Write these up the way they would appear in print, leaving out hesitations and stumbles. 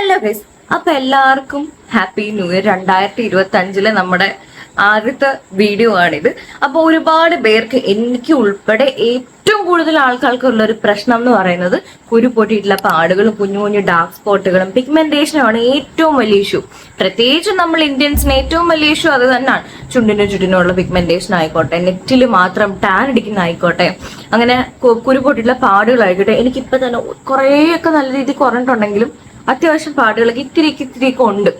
Hello guys, അപ്പൊ എല്ലാവർക്കും happy new year. 2025 നമ്മുടെ ആദ്യത്തെ വീഡിയോ ആണിത്. അപ്പൊ ഒരുപാട് പേർക്ക്, എനിക്ക് ഉൾപ്പെടെ ഏറ്റവും കൂടുതൽ ആൾക്കാർക്കുള്ള ഒരു പ്രശ്നം എന്ന് പറയുന്നത് കുരു പൊട്ടിയിട്ടുള്ള പാടുകളും കുഞ്ഞു കുഞ്ഞു ഡാർക്ക് സ്പോട്ടുകളും പിഗ്മെന്റേഷനുമാണ് ഏറ്റവും വലിയ ഇഷ്യൂ. പ്രത്യേകിച്ച് നമ്മൾ ഇന്ത്യൻസിന് ഏറ്റവും വലിയ ഇഷ്യൂ അത് തന്നെയാണ്. ചുണ്ടിനുള്ള പിഗ്മെന്റേഷൻ ആയിക്കോട്ടെ, നെറ്റിൽ മാത്രം ടാൻ അടിക്കുന്ന ആയിക്കോട്ടെ, അങ്ങനെ കുരു പൊട്ടിയിട്ടുള്ള പാടുകളായിക്കോട്ടെ. എനിക്കിപ്പോ തന്നെ കുറേയൊക്കെ നല്ല രീതിയിൽ കുറഞ്ഞിട്ടുണ്ടെങ്കിലും അത്യാവശ്യം പാടുകളൊക്കെ ഇത്തിരിയൊക്കെ ഉണ്ട്.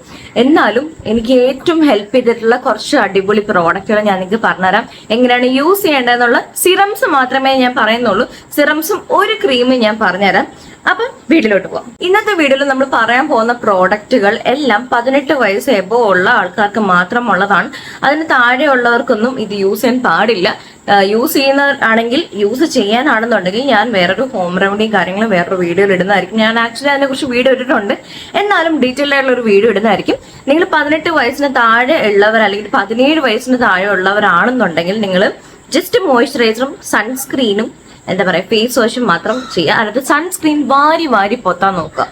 എന്നാലും എനിക്ക് ഏറ്റവും ഹെൽപ്പ് ചെയ്തിട്ടുള്ള കുറച്ച് അടിപൊളി പ്രോഡക്റ്റുകൾ ഞാൻ നിങ്ങൾക്ക് പറഞ്ഞുതരാം. എങ്ങനെയാണ് യൂസ് ചെയ്യേണ്ടതെന്നുള്ള സിറംസ് മാത്രമേ ഞാൻ പറയുന്നുള്ളൂ. സിറംസും ഒരു ക്രീമും ഞാൻ പറഞ്ഞുതരാം. അപ്പം വീട്ടിലോട്ട് പോവാം. ഇന്നത്തെ വീഡിയോയിൽ നമ്മൾ പറയാൻ പോകുന്ന പ്രോഡക്റ്റുകൾ എല്ലാം 18 വയസ്സ് എബോ ഉള്ള ആൾക്കാർക്ക് മാത്രമുള്ളതാണ്. അതിന് താഴെയുള്ളവർക്കൊന്നും ഇത് യൂസ് ചെയ്യാൻ പാടില്ല. യൂസ് ചെയ്യുന്നതാണെങ്കിൽ, യൂസ് ചെയ്യാനാണെന്നുണ്ടെങ്കിൽ ഞാൻ വേറൊരു ഹോം റെമഡിയും കാര്യങ്ങളും വേറൊരു വീഡിയോയിൽ ഇടുന്നതായിരിക്കും. ഞാൻ ആക്ച്വലി അതിനെക്കുറിച്ച് വീഡിയോ ഇട്ടിട്ടുണ്ട്, എന്നാലും ഡീറ്റെയിൽ ആയിട്ടുള്ള ഒരു വീഡിയോ ഇടുന്നതായിരിക്കും. നിങ്ങൾ 18 വയസ്സിന് താഴെ ഉള്ളവർ അല്ലെങ്കിൽ 17 വയസ്സിന് താഴെ ഉള്ളവരാണെന്നുണ്ടെങ്കിൽ നിങ്ങൾ ജസ്റ്റ് മോയ്സ്ചറൈസറും സൺസ്ക്രീനും ഫേസ് വാഷും മാത്രം ചെയ്യുക. അതായത് സൺസ്ക്രീൻ വാരി പൊത്താൻ നോക്കുക.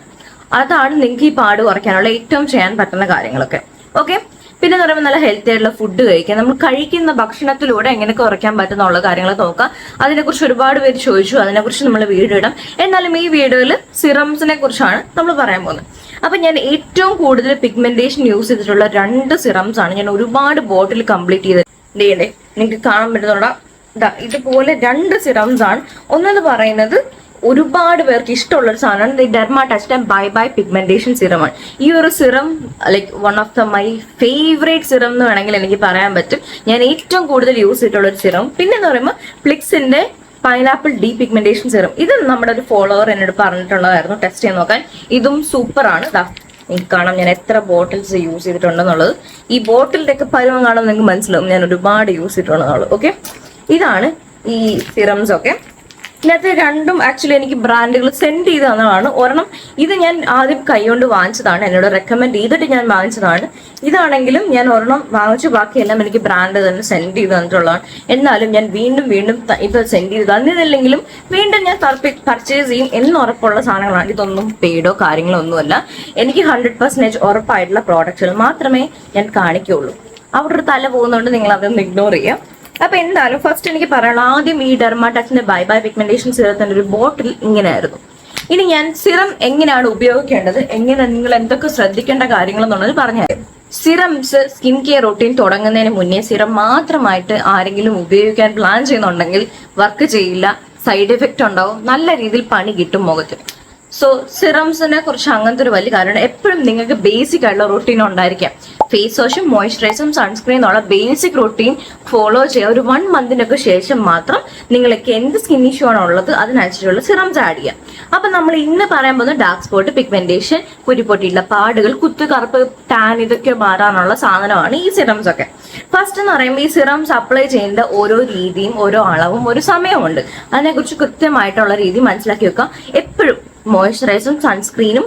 അതാണ് നിങ്ങൾക്ക് ഈ പാട് കുറയ്ക്കാനുള്ള ഏറ്റവും ചെയ്യാൻ പറ്റുന്ന കാര്യങ്ങളൊക്കെ. ഓക്കെ, പിന്നെ എന്ന് പറയുമ്പോൾ നല്ല ഹെൽത്തി ആയിട്ടുള്ള ഫുഡ് കഴിക്കുക. നമ്മൾ കഴിക്കുന്ന ഭക്ഷണത്തിലൂടെ എങ്ങനെ കുറയ്ക്കാൻ പറ്റുന്നുള്ള കാര്യങ്ങൾ നോക്കുക. അതിനെക്കുറിച്ച് ഒരുപാട് പേര് ചോദിച്ചു, അതിനെക്കുറിച്ച് നമ്മൾ വീഡിയോ ഇടാം. എന്നാലും ഈ വീഡിയോയിൽ സിറംസിനെ കുറിച്ചാണ് നമ്മൾ പറയാൻ പോകുന്നത്. അപ്പൊ ഞാൻ ഏറ്റവും കൂടുതൽ പിഗ്മെന്റേഷൻ യൂസ് ചെയ്തിട്ടുള്ള 2 സിറംസ് ആണ് ഞാൻ ഒരുപാട് ബോട്ടിൽ കംപ്ലീറ്റ് ചെയ്തേ. നിങ്ങൾക്ക് കാണാൻ പറ്റുന്നുള്ള ഇതുപോലെ 2 സിറംസ് ആണ്. ഒന്നെന്ന് പറയുന്നത് ഒരുപാട് പേർക്ക് ഇഷ്ടമുള്ള ഒരു സാധനമാണ് ഡെർമാടച്ചിന്റെ ബൈ പിഗ്മെന്റേഷൻ സിറമാണ്. ഈ ഒരു serum like one of my favourite serum എന്ന് വേണമെങ്കിൽ എനിക്ക് പറയാൻ പറ്റും. ഞാൻ ഏറ്റവും കൂടുതൽ യൂസ് ചെയ്തിട്ടുള്ള ഒരു സിറം. പിന്നെ എന്ന് പറയുമ്പോൾ പ്ലിക്സിന്റെ പൈനാപ്പിൾ ഡീ പിഗ്മെന്റേഷൻ സിറം. ഇത് നമ്മുടെ ഒരു ഫോളോവർ എന്നോട് പറഞ്ഞിട്ടുള്ളതായിരുന്നു ടെസ്റ്റ് ചെയ്ത് നോക്കാൻ. ഇതും സൂപ്പറാണ്. നിങ്ങൾക്ക് കാണാം ഞാൻ എത്ര ബോട്ടിൽസ് യൂസ് ചെയ്തിട്ടുണ്ടെന്നുള്ളത്. ഈ ബോട്ടിലിന്റെ ഒക്കെ പരുവം കാണുമ്പോൾ നിങ്ങൾക്ക് മനസ്സിലാവും ഞാൻ ഒരുപാട് യൂസ് ചെയ്തിട്ടുള്ളതാണ്. ഓക്കെ, ഇതാണ് ഈ സിറംസ് ഒക്കെ. ഇതിനകത്ത് 2ഉം ആക്ച്വലി എനിക്ക് ബ്രാൻഡുകൾ സെൻഡ് ചെയ്ത് തന്നതാണ്. ഒരെണ്ണം ഇത് ഞാൻ ആദ്യം കൈകൊണ്ട് വാങ്ങിച്ചതാണ്, എന്നോട് റെക്കമെൻഡ് ചെയ്തിട്ട് ഞാൻ വാങ്ങിച്ചതാണ്. ഇതാണെങ്കിലും ഞാൻ ഒരെണ്ണം വാങ്ങിച്ചു, ബാക്കിയെല്ലാം എനിക്ക് ബ്രാൻഡ് തന്നെ സെൻഡ് ചെയ്ത് തന്നിട്ടുള്ളതാണ്. എന്നാലും ഞാൻ വീണ്ടും ഇത് സെൻഡ് ചെയ്ത് തന്നില്ലെങ്കിലും വീണ്ടും ഞാൻ പർച്ചേസ് ചെയ്യും എന്ന് ഉറപ്പുള്ള സാധനങ്ങളാണ്. ഇതൊന്നും പെയ്ഡോ കാര്യങ്ങളോ ഒന്നുമല്ല. എനിക്ക് 100% ഉറപ്പായിട്ടുള്ള പ്രോഡക്റ്റുകൾ മാത്രമേ ഞാൻ കാണിക്കുള്ളൂ. അവിടെ ഒരു തല പോകുന്നതുകൊണ്ട് നിങ്ങൾ അതൊന്ന് ഇഗ്നോർ ചെയ്യാം. അപ്പൊ എന്തായാലും ഫസ്റ്റ് എനിക്ക് പറയണം, ആദ്യം ഈ ഡെർമാടച്ചിന്റെ ബൈ പിഗ്മെന്റേഷൻ സിറത്തിന്റെ ഒരു ബോട്ടിൽ ഇങ്ങനെയായിരുന്നു. ഇനി ഞാൻ സിറം എങ്ങനെയാണ് ഉപയോഗിക്കേണ്ടത്, എങ്ങനെ നിങ്ങൾ എന്തൊക്കെ ശ്രദ്ധിക്കേണ്ട കാര്യങ്ങൾ എന്നുള്ളത് പറഞ്ഞുതരാം. സിറംസ് സ്കിൻ കെയർ റൊട്ടീൻ തുടങ്ങുന്നതിന് മുന്നേ സിറം മാത്രമായിട്ട് ആരെങ്കിലും ഉപയോഗിക്കാൻ പ്ലാൻ ചെയ്യുന്നുണ്ടെങ്കിൽ വർക്ക് ചെയ്യില്ല, സൈഡ് എഫക്റ്റ് ഉണ്ടാവും, നല്ല രീതിയിൽ പണി കിട്ടും മുഖത്തിന്. സോ സിറംസിനെ കുറിച്ച് അങ്ങനത്തെ ഒരു വലിയ കാരണം. എപ്പോഴും നിങ്ങൾക്ക് ബേസിക് ആയിട്ടുള്ള റൊട്ടീൻ ഉണ്ടായിരിക്കാം. ഫേസ് വാഷും മോയ്സ്ചറൈസറും സൺസ്ക്രീൻ എന്നുള്ള ബേസിക് റൊട്ടീൻ ഫോളോ ചെയ്യുക. ഒരു 1 മന്തിനൊക്കെ ശേഷം മാത്രം നിങ്ങൾക്ക് എന്ത് സ്കിൻ ഇഷ്യൂ ആണോ ഉള്ളത് അതിനനുസരിച്ചുള്ള സിറംസ് ആഡ് ചെയ്യാം. അപ്പൊ നമ്മൾ ഇന്ന് പറയാൻ പോകുന്ന ഡാർക്ക് സ്പോട്ട്, പിഗ്മെന്റേഷൻ, കുരുപൊട്ടിയുള്ള പാടുകൾ, കുത്ത്, കറുപ്പ്, ടാൻ ഇതൊക്കെ മാറാനുള്ള സാധനമാണ് ഈ സിറംസ് ഒക്കെ. ഫസ്റ്റ് എന്ന് പറയുമ്പോൾ ഈ സിറംസ് അപ്ലൈ ചെയ്യേണ്ട ഓരോ രീതിയും ഓരോ അളവും ഒരു സമയമുണ്ട്. അതിനെക്കുറിച്ച് കൃത്യമായിട്ടുള്ള രീതി മനസ്സിലാക്കി വെക്കാം. എപ്പോഴും മോയ്സ്ചറൈസറും സൺസ്ക്രീനും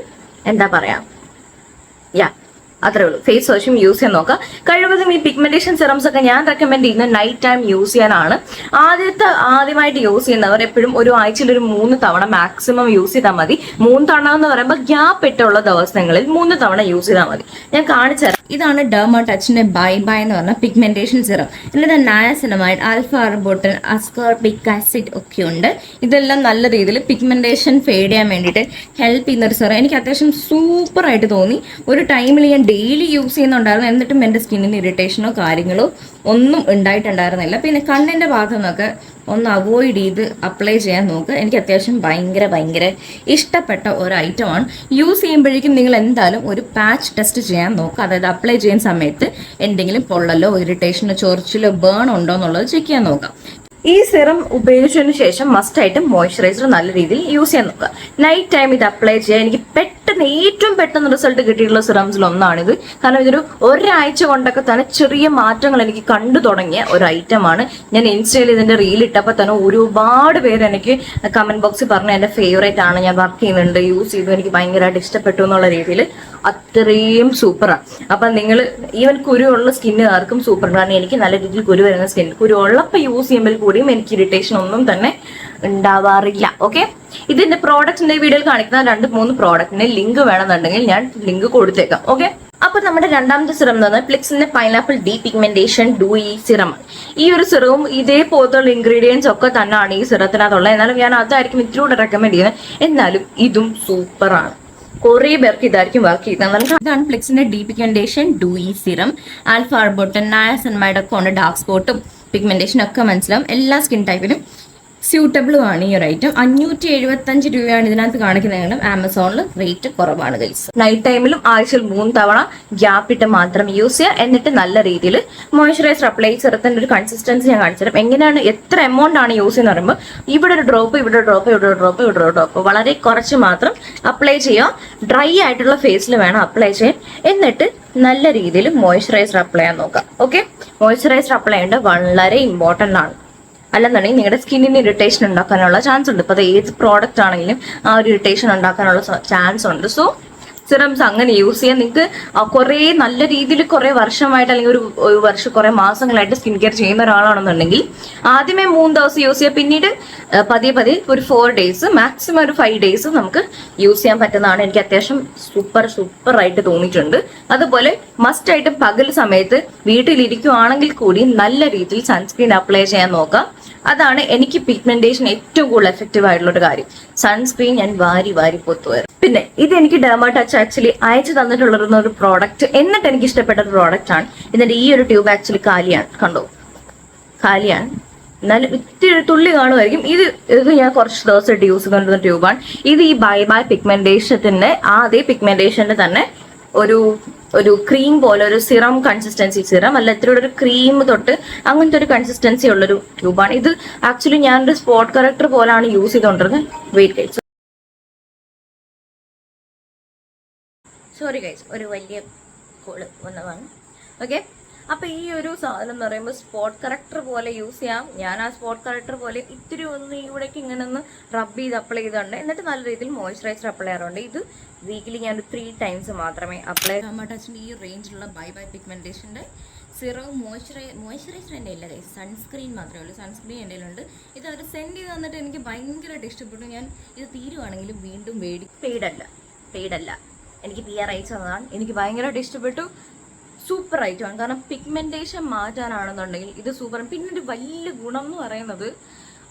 അത്രേ ഉള്ളൂ. ഫേസ് വാഷും യൂസ് ചെയ്യാൻ നോക്കുക. കഴിവതും ഈ പിഗ്മെന്റേഷൻ സിറംസ് ഒക്കെ ഞാൻ റെക്കമെൻഡ് ചെയ്യുന്നത് നൈറ്റ് ടൈം യൂസ് ചെയ്യാനാണ്. ആദ്യമായിട്ട് യൂസ് ചെയ്യുന്നവർ എപ്പോഴും ഒരു ആഴ്ചയിൽ ഒരു 3 തവണ മാക്സിമം യൂസ് ചെയ്താൽ മതി. 3 തവണ എന്ന് പറയുമ്പോൾ ഗ്യാപ്പ് ഇട്ടുള്ള ദിവസങ്ങളിൽ 3 തവണ യൂസ് ചെയ്താൽ മതി. ഞാൻ കാണിച്ചു തരാം. ഇതാണ് ഡെർമാടച്ചിന്റെ ബൈ എന്ന് പറഞ്ഞ പിഗ്മെന്റേഷൻ സിറം. ഇതിന്റെ niacinamide, alpha arbutin, ascorbic acid ഒക്കെ ഉണ്ട്. ഇതെല്ലാം നല്ല രീതിയിൽ പിഗ്മെന്റേഷൻ ഫേഡ് ചെയ്യാൻ വേണ്ടിയിട്ട് ഹെൽപ്പ് ചെയ്യുന്ന ഒരു സിറം. എനിക്ക് അത്യാവശ്യം സൂപ്പർ ആയിട്ട് തോന്നി. ഒരു ടൈമിൽ ഞാൻ ഡെയിലി യൂസ് ചെയ്യുന്നുണ്ടായിരുന്നു, എന്നിട്ടും എൻ്റെ സ്കിന്നിന് ഇറിറ്റേഷനോ കാര്യങ്ങളോ ഒന്നും ഉണ്ടായിട്ടുണ്ടായിരുന്നില്ല. പിന്നെ കണ്ണിന്റെ ഭാഗത്തു നിന്നൊക്കെ ഒന്ന് അവോയ്ഡ് ചെയ്ത് അപ്ലൈ ചെയ്യാൻ നോക്കുക. എനിക്ക് അത്യാവശ്യം ഭയങ്കര ഇഷ്ടപ്പെട്ട ഒരു ഐറ്റമാണ്. യൂസ് ചെയ്യുമ്പോഴേക്കും നിങ്ങൾ എന്തായാലും ഒരു പാച്ച് ടെസ്റ്റ് ചെയ്യാൻ നോക്കുക. അതായത് അപ്ലൈ ചെയ്യുന്ന സമയത്ത് എന്തെങ്കിലും പൊള്ളലോ ഇറിറ്റേഷനോ ചൊറിച്ചിലോ ബേൺ ഉണ്ടോ എന്നുള്ളത് ചെക്ക് ചെയ്യാൻ നോക്കാം. ഈ സിറം ഉപയോഗിച്ചതിന് ശേഷം മസ്റ്റായിട്ട് മോയ്സ്ചറൈസർ നല്ല രീതിയിൽ യൂസ് ചെയ്യാൻ നോക്കുക. നൈറ്റ് ടൈം ഇത് അപ്ലൈ ചെയ്യുക. എനിക്ക് ഏറ്റവും പെട്ടെന്ന് റിസൾട്ട് കിട്ടിയിട്ടുള്ള സിറംസിൽ ഒന്നാണിത്. കാരണം ഇതൊരു ഒരാഴ്ച കൊണ്ടൊക്കെ തന്നെ ചെറിയ മാറ്റങ്ങൾ എനിക്ക് കണ്ടു തുടങ്ങിയ ഒരു ഐറ്റമാണ്. ഞാൻ ഇൻസ്റ്റയിൽ ഇതിന്റെ റീൽ ഇട്ടപ്പോൾ തന്നെ ഒരുപാട് പേര് എനിക്ക് കമന്റ് ബോക്സിൽ പറഞ്ഞു എന്റെ ഫേവറേറ്റ് ആണ്, ഞാൻ വർക്ക് ചെയ്യുന്നുണ്ട്, യൂസ് ചെയ്തു, എനിക്ക് ഭയങ്കരമായിട്ട് ഇഷ്ടപ്പെട്ടു എന്നുള്ള രീതിയിൽ. അത്രയും സൂപ്പറാണ്. അപ്പം നിങ്ങൾ ഈവൻ കുരുവുള്ള സ്കിന്നുകാർക്കും സൂപ്പർ. കാരണം എനിക്ക് നല്ല രീതിയിൽ കുരു വരുന്ന സ്കിൻ, കുരു ഉള്ളപ്പോൾ യൂസ് ചെയ്യുമ്പോൾ കൂടിയും എനിക്ക് ഇറിറ്റേഷൻ ഒന്നും തന്നെ ഉണ്ടാവാറില്ല. ഓക്കെ, ഇതിന്റെ പ്രോഡക്റ്റിന്റെ വീഡിയോയിൽ കാണിക്കുന്ന 2-3 പ്രോഡക്റ്റിന്റെ ലിങ്ക് വേണമെന്നുണ്ടെങ്കിൽ ഞാൻ ലിങ്ക് കൊടുത്തേക്കാം. ഓക്കെ, അപ്പൊ നമ്മുടെ രണ്ടാമത്തെ സിറം എന്ന് പറഞ്ഞാൽ പ്ലിക്സിന്റെ pineapple depigmentation dewy serum. ഈ ഒരു സിറവും ഇതേപോലത്തുള്ള ഇൻഗ്രീഡിയൻസ് ഒക്കെ തന്നെയാണ് ഈ സിറത്തിനകത്തുള്ളത്. എന്നാലും ഞാൻ അതായിരിക്കും ഇത്തിരി റെക്കമെൻഡ് ചെയ്യുന്നത്. എന്നാലും ഇതും സൂപ്പറാണ്. കുറെ പേർക്ക് ഇതായിരിക്കും വർക്ക് ചെയ്യുന്നത്. ഇതാണ് പ്ലിക്സിന്റെ depigmentation dewy serum. Alpha arbutin, niacinamide ഒക്കെ ഉണ്ട്. ഡാർക്ക് സ്പോട്ടും പിഗ്മെന്റേഷൻ ഒക്കെ മനസ്സിലാവും. എല്ലാ സ്കിൻ ടൈപ്പിനും സ്യൂട്ടബിളും ആണ് ഈ ഒരു ഐറ്റം. 575 രൂപയാണ് ഇതിനകത്ത് കാണിക്കുന്നത്. ആമസോണിൽ റേറ്റ് കുറവാണ് ഗൈസ്. നൈറ്റ് ടൈമിലും ആഴ്ചയിൽ 3 തവണ ഗ്യാപ്പ് ഇട്ട് മാത്രം യൂസ് ചെയ്യുക. എന്നിട്ട് നല്ല രീതിയിൽ മോയ്സ്ചറൈസർ അപ്ലൈ. സിറത്തിന്റെ ഒരു കൺസിസ്റ്റൻസി ഞാൻ കാണിച്ചുതരാം. എങ്ങനെയാണ്, എത്ര എമൗണ്ട് ആണ് യൂസ് ചെയ്യുന്ന പറയുമ്പോൾ ഇവിടെ ഒരു ഡ്രോപ്പ്, ഇവിടെ ഡ്രോപ്പ്, ഇവിടെ ഡ്രോപ്പ്, ഇവിടെ ഡ്രോപ്പ്, വളരെ കുറച്ച് മാത്രം അപ്ലൈ ചെയ്യുക. ഡ്രൈ ആയിട്ടുള്ള ഫേസിൽ വേണം അപ്ലൈ ചെയ്യാൻ. എന്നിട്ട് നല്ല രീതിയിൽ മോയ്സ്ചറൈസർ അപ്ലൈ ചെയ്യാൻ നോക്കാം. ഓക്കെ, മോയ്സ്ചറൈസർ അപ്ലൈ ചെയ്യേണ്ടത് വളരെ ഇമ്പോർട്ടന്റ് ആണ്. അല്ലെന്നുണ്ടെങ്കിൽ നിങ്ങളുടെ സ്കിന്നിന് ഇറിറ്റേഷൻ ഉണ്ടാക്കാനുള്ള ചാൻസ് ഉണ്ട്. ഇപ്പൊ അത് ഏത് പ്രോഡക്റ്റ് ആണെങ്കിലും ആ ഒരു ഇറിറ്റേഷൻ ഉണ്ടാക്കാനുള്ള ചാൻസ് ഉണ്ട്. സോ സിറംസ് അങ്ങനെ യൂസ് ചെയ്യാൻ നിങ്ങൾക്ക് കുറെ നല്ല രീതിയിൽ കുറെ വർഷമായിട്ട് അല്ലെങ്കിൽ ഒരു വർഷം കുറെ മാസങ്ങളായിട്ട് സ്കിൻ കെയർ ചെയ്യുന്ന ഒരാളാണെന്നുണ്ടെങ്കിൽ ആദ്യമേ 3 ദിവസം യൂസ് ചെയ്യുക. പിന്നീട് പതിയെ ഒരു 4 ഡേയ്സ്, മാക്സിമം ഒരു 5 ഡേയ്സ് നമുക്ക് യൂസ് ചെയ്യാൻ പറ്റുന്നതാണ്. എനിക്ക് അത്യാവശ്യം സൂപ്പർ ആയിട്ട് തോന്നിയിട്ടുണ്ട്. അതുപോലെ മസ്റ്റ് ആയിട്ട് പകൽ സമയത്ത് വീട്ടിലിരിക്കുവാണെങ്കിൽ കൂടി നല്ല രീതിയിൽ സൺസ്ക്രീൻ അപ്ലൈ ചെയ്യാൻ നോക്കാം. അതാണ് എനിക്ക് പിഗ്മെന്റേഷൻ ഏറ്റവും കൂടുതൽ എഫക്റ്റീവ് ആയിട്ടുള്ള ഒരു കാര്യം. സൺസ്ക്രീൻ ഞാൻ വാരി പൊത്തുവരും. പിന്നെ ഇത് എനിക്ക് ഡെർമാ ടച്ച് ആക്ച്വലി അയച്ചു തന്നിട്ടുള്ള ഒരു പ്രോഡക്റ്റ്, എന്നിട്ട് എനിക്ക് ഇഷ്ടപ്പെട്ട ഒരു പ്രോഡക്റ്റ് ആണ്. ഇതിന്റെ ഈ ഒരു ട്യൂബ് ആക്ച്വലി കാലിയാണ്, കണ്ടോ, കാലിയാണ്. എന്നാലും ഇത്തിരി തുള്ളി കാണുമായിരിക്കും. ഇത് ഞാൻ കുറച്ച് ദിവസമായിട്ട് യൂസ് ചെയ്തുകൊണ്ടിരുന്ന ട്യൂബാണ്. ഇത് ഈ ബൈ പിഗ്മെന്റേഷന്റെ അതേ പിഗ്മെന്റേഷന്റെ തന്നെ ഒരു ക്രീം പോലെ ഒരു സിറം കൺസിസ്റ്റൻസി, സിറം അല്ല, ഇത്തിരി ഒരു ക്രീം തൊട്ട് അങ്ങനത്തെ ഒരു കൺസിസ്റ്റൻസി ഉള്ളൊരു ട്യൂബാണ് ഇത്. ആക്ച്വലി ഞാനൊരു സ്പോട്ട് കറക്ടർ പോലാണ് യൂസ് ചെയ്തുകൊണ്ടിരുന്നത്. വെയിറ്റ് ഗൈസ്, സോറി ഗൈസ്, ഒരു വലിയ കോള് വന്നതാണ്. ഓക്കെ, അപ്പൊ ഈ ഒരു സാധനം എന്ന് പറയുമ്പോൾ സ്പോട്ട് കറക്ടർ പോലെ യൂസ് ചെയ്യാം. ഞാൻ ആ സ്പോട്ട് കറക്ടർ പോലെ ഇത്തിരി ഒന്ന് ഇവിടേക്ക് ഇങ്ങനെ ഒന്ന് റബ്ബ് ചെയ്ത് അപ്ലൈ ചെയ്തിട്ടുണ്ട്. എന്നിട്ട് നല്ല രീതിയിൽ മോയ്സ്ചറൈസർ അപ്ലൈ ചെയ്യാറുണ്ട്. ഇത് വീക്കിലി ഞാൻ 3 ടൈംസ് മാത്രമേ അപ്ലൈ ടച്ചിന്റെ ഈ റേഞ്ചിലുള്ള ബൈ പിഗ്മെന്റേഷന്റെ സിറം മോയ്സ്ചറൈസർ എൻ്റെ ഇല്ല ഗൈസ്, സൺസ്ക്രീൻ മാത്രമേ ഉള്ളൂ. സൺസ്ക്രീൻ എൻ്റെ ഉണ്ട്. ഇത് അവർ സെൻഡ് ചെയ്ത് തന്നിട്ട് എനിക്ക് ഭയങ്കരമായിട്ട് ഇഷ്ടപ്പെട്ടു. ഞാൻ ഇത് തീരുവാണെങ്കിലും വീണ്ടും പെയ്ഡല്ല എനിക്ക് PR അയച്ചു തന്നതാണ്. എനിക്ക് ഭയങ്കരമായിട്ട് ഇഷ്ടപ്പെട്ടു. സൂപ്പർ ആയിട്ടാണ്. കാരണം പിഗ്മെന്റേഷൻ മാറ്റാനാണെന്നുണ്ടെങ്കിൽ ഇത് സൂപ്പർ. പിന്നെ ഒരു വലിയ ഗുണം എന്ന് പറയുന്നത്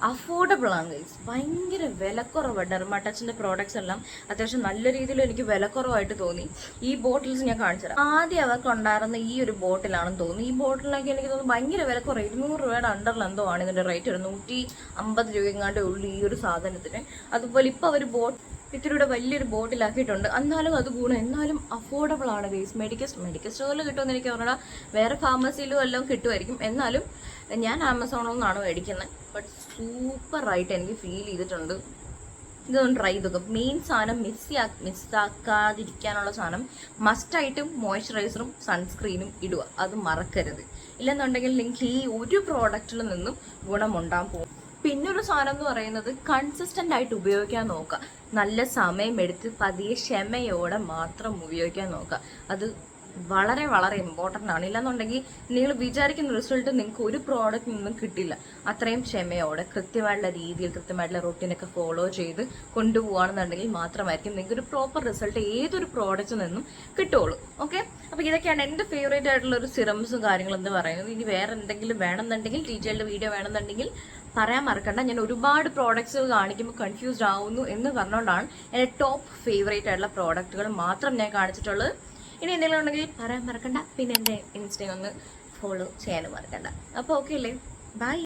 അഫോർഡബിൾ ആണ് ഗൈസ്. ഭയങ്കര വിലക്കുറവ്. ഡെർമാ ടച്ചിന്റെ പ്രോഡക്ട്സ് എല്ലാം അത്യാവശ്യം നല്ല രീതിയിൽ എനിക്ക് വിലക്കുറവായിട്ട് തോന്നി. ഈ ബോട്ടിൽസ് ഞാൻ കാണിച്ചു തരാം. ആദ്യം അവർക്ക് ഉണ്ടായിരുന്ന ഈ ഒരു ബോട്ടിലാണെന്ന് തോന്നുന്നു. ഈ ബോട്ടിലൊക്കെ എനിക്ക് തോന്നുന്നു ഭയങ്കര വിലക്കുറവ്. 200 രൂപയുടെ അണ്ടറിൽ എന്തോ ആണ് ഇതിന്റെ റേറ്റ്. ഒരു 150 രൂപയെങ്ങാണ്ടേ ഉള്ളൂ ഈ ഒരു സാധനത്തിന്. അതുപോലെ ഇപ്പൊ അവർ ഇത്തിരിയുടെ വലിയൊരു ബോട്ടിലാക്കിയിട്ടുണ്ട്. എന്നാലും അത് ഗുണം, എന്നാലും അഫോർഡബിൾ ആണ് ഗൈസ്. മെഡിക്കൽ സ്റ്റോറിൽ കിട്ടുമെന്ന് എനിക്ക് പറഞ്ഞാൽ വേറെ ഫാർമസിയിലും എല്ലാം കിട്ടുമായിരിക്കും. എന്നാലും ഞാൻ ആമസോണിൽ നിന്നാണ് മേടിക്കുന്നത്. ബട്ട് സൂപ്പറായിട്ട് എനിക്ക് ഫീൽ ചെയ്തിട്ടുണ്ട്. ഇതൊന്ന് ട്രൈ ചെയ്തൊക്കെ. മെയിൻ സാധനം മിസ്സാക്കാതിരിക്കാനുള്ള സാധനം മസ്റ്റായിട്ടും മോയ്സ്ചറൈസറും സൺസ്ക്രീനും ഇടുക. അത് മറക്കരുത്. ഇല്ലെന്നുണ്ടെങ്കിൽ നിങ്ങൾക്ക് ഈ ഒരു പ്രോഡക്റ്റിൽ നിന്നും ഗുണമുണ്ടാകാൻ പോകും. പിന്നൊരു സാധനം എന്ന് പറയുന്നത് കൺസിസ്റ്റന്റ് ആയിട്ട് ഉപയോഗിക്കാൻ നോക്കുക. നല്ല സമയമെടുത്ത് പതിയെ ക്ഷമയോടെ മാത്രം ഉപയോഗിക്കാൻ നോക്കുക. അത് വളരെ ഇമ്പോർട്ടൻ്റ് ആണ്. ഇല്ലെന്നുണ്ടെങ്കിൽ നിങ്ങൾ വിചാരിക്കുന്ന റിസൾട്ട് നിങ്ങൾക്ക് ഒരു പ്രോഡക്റ്റിൽ നിന്നും കിട്ടില്ല. അത്രയും ക്ഷമയോടെ കൃത്യമായിട്ടുള്ള രീതിയിൽ കൃത്യമായിട്ടുള്ള റൊട്ടീനൊക്കെ ഫോളോ ചെയ്ത് കൊണ്ടുപോകുകയാണെന്നുണ്ടെങ്കിൽ മാത്രമായിരിക്കും നിങ്ങൾക്ക് ഒരു പ്രോപ്പർ റിസൾട്ട് ഏതൊരു പ്രോഡക്റ്റിൽ നിന്നും കിട്ടുള്ളൂ. ഓക്കെ, അപ്പോൾ ഇതൊക്കെയാണ് എൻ്റെ ഫേവറേറ്റ് ആയിട്ടുള്ള ഒരു സിറംസും കാര്യങ്ങളും എന്ന് പറയുന്നത്. ഇനി വേറെ എന്തെങ്കിലും വേണമെന്നുണ്ടെങ്കിൽ ഡീറ്റെയിൽഡ് വീഡിയോ വേണമെന്നുണ്ടെങ്കിൽ പറയാൻ മറക്കണ്ട. ഞാൻ ഒരുപാട് പ്രോഡക്ട്സ് കാണിക്കുമ്പോൾ കൺഫ്യൂസ്ഡ് ആവുന്നു എന്ന് പറഞ്ഞുകൊണ്ടാണ് എൻ്റെ ടോപ്പ് ഫേവറേറ്റ് ആയിട്ടുള്ള പ്രോഡക്റ്റുകൾ മാത്രം ഞാൻ കാണിച്ചിട്ടുള്ളത്. ഇനി എന്തെങ്കിലും ഉണ്ടെങ്കിൽ പറയാൻ മറക്കണ്ട. പിന്നെ എൻ്റെ ഇൻസ്റ്റയിൽ ഒന്ന് ഫോളോ ചെയ്യാനും മറക്കണ്ട. അപ്പോൾ ഓക്കെ അല്ലേ, ബൈ.